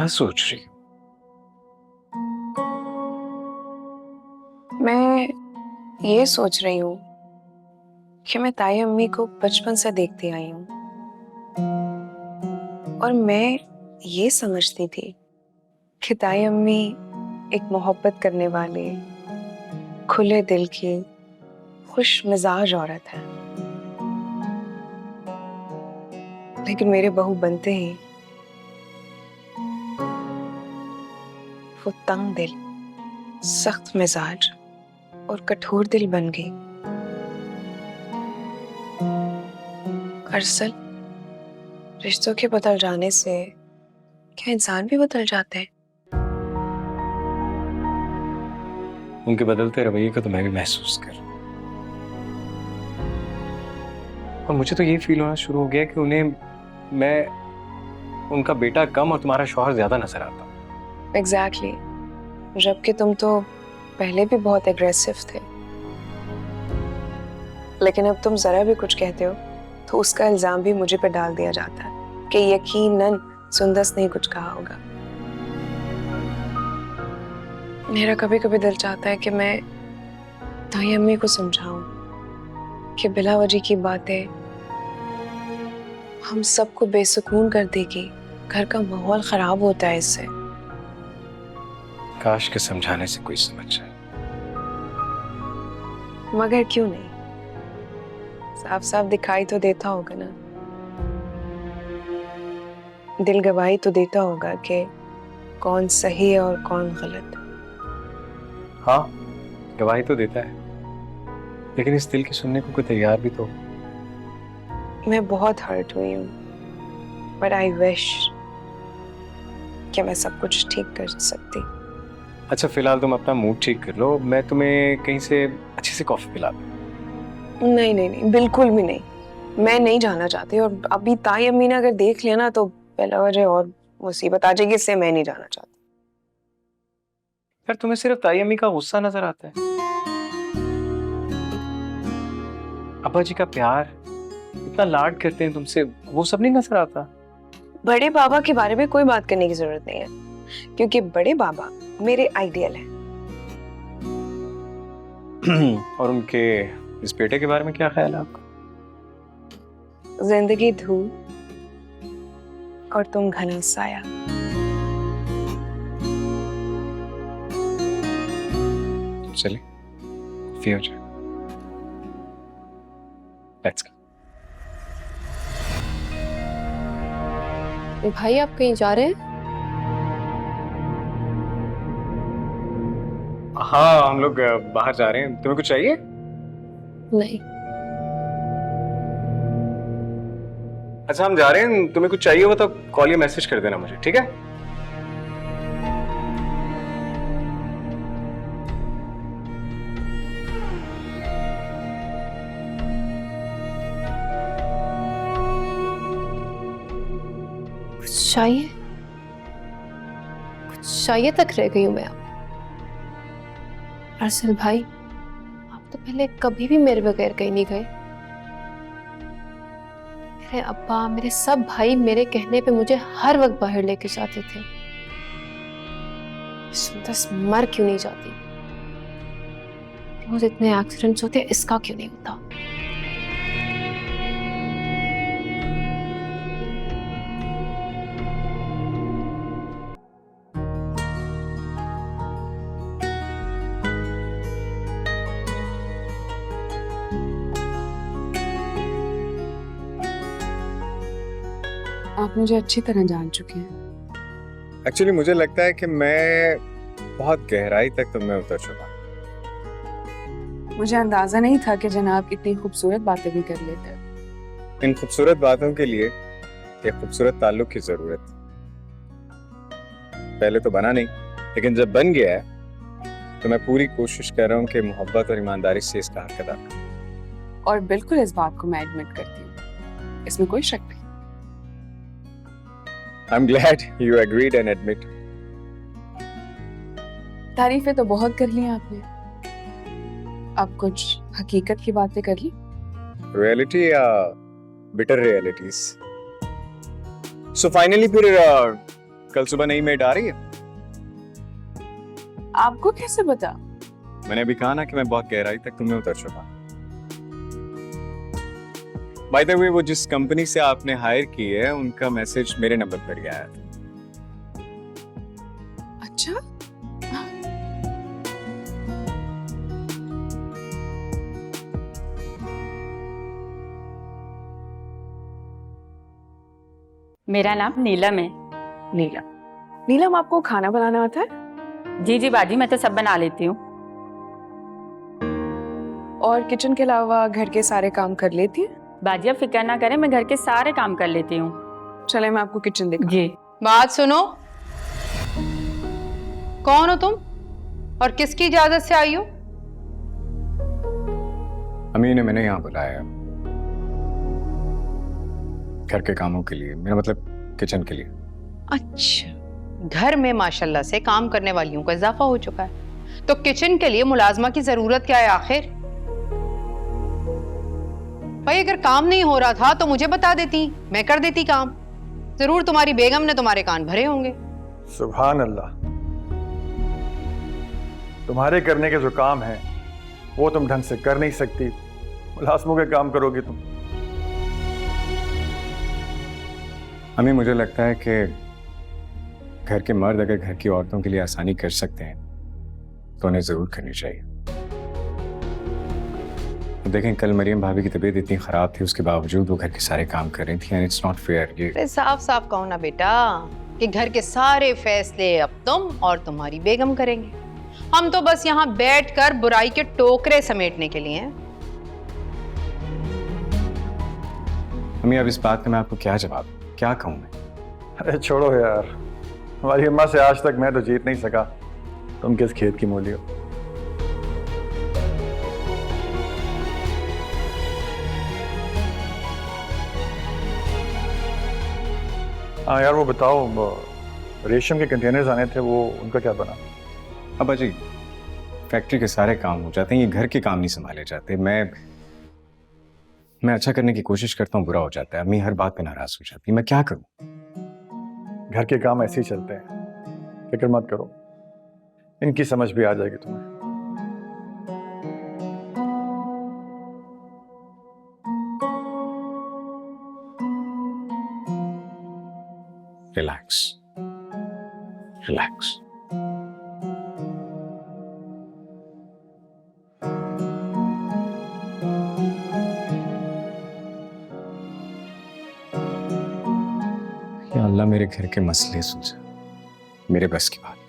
क्या सोच रही हो? मैं ये सोच रही हूँ कि मैं ताई अम्मी को बचपन से देखती आई हूँ और मैं ये समझती थी कि ताई अम्मी एक मोहब्बत करने वाले, खुले दिल की, खुश मिजाज औरत है। लेकिन मेरे बहू बनते ही वो तंग दिल, सख्त मिजाज और कठोर दिल बन गई। दरअसल रिश्तों के बदल जाने से क्या इंसान भी बदल जाते हैं? उनके बदलते रवैये को तो मैं भी महसूस कर रहा हूं। और मुझे तो ये फील होना शुरू हो गया कि उन्हें मैं उनका बेटा कम और तुम्हारा शौहर ज्यादा नजर आता हूं। एग्जैक्टली। जबकि तुम तो पहले भी बहुत एग्रेसिव थे, लेकिन अब तुम जरा भी कुछ कहते हो तो उसका इल्जाम भी मुझे पे डाल दिया जाता है कि यकीनन सुंदस ने कुछ कहा होगा। मेरा कभी कभी दिल चाहता है कि मैं ताई अम्मी को समझाऊं कि बिला वजह की बातें हम सबको बेसुकून कर देगी, घर का माहौल खराब होता है इससे। काश के समझाने से कोई समझ जाए। मगर क्यों नहीं, साफ साफ दिखाई तो देता होगा ना, दिल गवाही तो देता होगा कि कौन सही है और कौन गलत। हाँ, गवाही तो देता है, लेकिन इस दिल की सुनने को कोई तैयार भी तो। मैं बहुत हर्ट हुई हूँ, बट आई विश कि मैं सब कुछ ठीक कर सकती। अच्छा, फिलहाल तुम अपना मूड ठीक कर लो, मैं तुम्हें कहीं से अच्छी सी कॉफी पिला दूं। नहीं नहीं नहीं, बिल्कुल भी नहीं। मैं नहीं जाना चाहती, और अभी ताई अम्मी ने अगर देख लिया ना तो पहला वजह और मुसीबत आ जाएगी, इससे मैं नहीं जाना चाहती। यार, तुम्हें सिर्फ ताई अम्मी का गुस्सा नजर आता है? अब्बा जी का प्यार, इतना लाड करते हैं तुमसे, वो सब नहीं नजर आता? बड़े बाबा के बारे में कोई बात करने की जरूरत नहीं है, क्योंकि बड़े बाबा मेरे आइडियल हैं। और उनके इस बेटे के बारे में क्या ख्याल है आपका? जिंदगी धूप और तुम घना साया। चलिए, कॉफी हो जाए। Let's go. भाई आप कहीं जा रहे हैं? हाँ, हम लोग बाहर जा रहे हैं। तुम्हें कुछ चाहिए? नहीं। अच्छा, हम जा रहे हैं, तुम्हें कुछ चाहिए हो तो कॉल या मैसेज कर देना मुझे, ठीक है? कुछ चाहिए? कुछ चाहिए तक रह गई हूं मैं अब। अरसल भाई, आप तो पहले कभी भी मेरे बगैर कहीं नहीं गए। मेरे अब्बा, मेरे सब भाई मेरे कहने पे मुझे हर वक्त बाहर लेके जाते थे। सुंदस मर क्यों नहीं जाती? रोज इतने एक्सीडेंट्स होते, इसका क्यों नहीं होता? आप मुझे अच्छी तरह जान चुके हैं। एक्चुअली मुझे लगता है कि मैं बहुत गहराई तक तुम में उतर चुका। मुझे अंदाजा नहीं था कि जनाब इतनी खूबसूरत बातें भी कर लेते हैं। इन खूबसूरत बातों के लिए एक खूबसूरत ताल्लुक की जरूरत। पहले तो बना नहीं, लेकिन जब बन गया है तो मैं पूरी कोशिश कर रहा हूँ कि मोहब्बत और ईमानदारी से इसका हक अदा करूं। और बिल्कुल इस बात को मैं एडमिट करती हूँ, इसमें कोई शक नहीं। I'm glad you agreed and admit. तारीफें तो बहुत कर ली आपने, अब कुछ हकीकत की बातें कर ली। Reality या bitter realities. So finally फिर कल सुबह नई मेड आ रही है। आपको कैसे पता? मैंने अभी कहा ना कि मैं बहुत गहराई तक तुम्हें उतर चुका। बाय द वे, वो जिस कंपनी से आपने हायर की है उनका मैसेज मेरे नंबर पर गया है। अच्छा, मेरा नाम नीलम है। नीलम। नीलम, आपको खाना बनाना आता है? जी जी बाजी, मैं तो सब बना लेती हूँ। और किचन के अलावा घर के सारे काम कर लेती है? बाजी आप फिक्र ना करें, मैं घर के सारे काम कर लेती हूँ। चले मैं आपको किचन दिखा। जी। बात सुनो, कौन हो तुम और किसकी इजाजत से आई हो? अम्मी ने मैंने यहाँ बुलाया है घर के कामों के लिए, मेरा मतलब किचन के लिए। अच्छा, घर में माशाल्लाह से काम करने वालियों का इजाफा हो चुका है, तो किचन के लिए मुलाजमा की जरूरत क्या है आखिर? भाई अगर काम नहीं हो रहा था तो मुझे बता देती, मैं कर देती काम। जरूर तुम्हारी बेगम ने तुम्हारे कान भरे होंगे। सुभान अल्लाह, तुम्हारे करने के जो काम हैं वो तुम ढंग से कर नहीं सकती, मुलाजमों के काम करोगी तुम। अम्मी मुझे लगता है कि घर के मर्द अगर घर की औरतों के लिए आसानी कर सकते हैं तो उन्हें जरूर करनी चाहिए। देखें, कल मरियम भाभी की तबीयत इतनी खराब थी, उसके बावजूद वो घर के सारे काम कर रही थी, एंड इट्स नॉट फेयर। ये साफ साफ कहो ना बेटा कि घर के सारे फैसले अब तुम और तुम्हारी बेगम करेंगे, हम तो बस यहाँ बैठकर बुराई के टोकरे समेटने के लिए हैं। अम्मी अब इस बात का मैं आपको क्या जवाब, क्या कहूँ मैं? अरे छोड़ो यार, हमारी अम्मा से आज तक मैं तो जीत नहीं सका, तुम किस खेत की मूली हो। हाँ यार, वो बताओ, रेशम के कंटेनर्स आने थे, वो उनका क्या बना? अब अजी फैक्ट्री के सारे काम हो जाते हैं, ये घर के काम नहीं संभाले जाते। मैं अच्छा करने की कोशिश करता हूँ, बुरा हो जाता है। अम्मी हर बात पे नाराज हो जाती है, मैं क्या करूँ? घर के काम ऐसे ही चलते हैं, फिक्र मत करो, इनकी समझ भी आ जाएगी तुम्हें। Relax relax. या अल्लाह मेरे घर के मसले सुलझा, मेरे बस की बात।